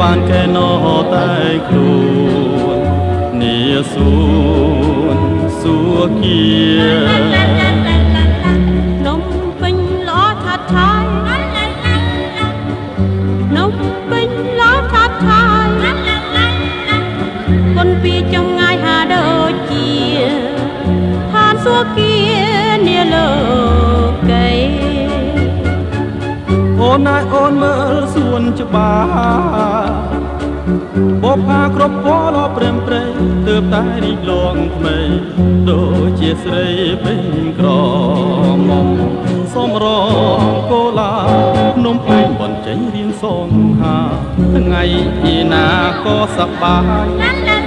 បានកែណោតែខ្លួននាសួនសួគៀនំពេញល្អថាត់ថយនំពេញល្អថាត់ថយគុនពីចំងាយហាដូចជាឋានសួគ៌នាលោកីអូនណែអូនមើលសួនច្បារបបផាគ្រប់ពណ៌ព្រមព្រៃទើបតែរីកលងថ្មីដូចជាស្រីពេញក្រមុំសូមរងកូឡាភ្នំពេញបន្ចេញរៀនសងហាថ្ងៃឯណាក៏សប្បាយ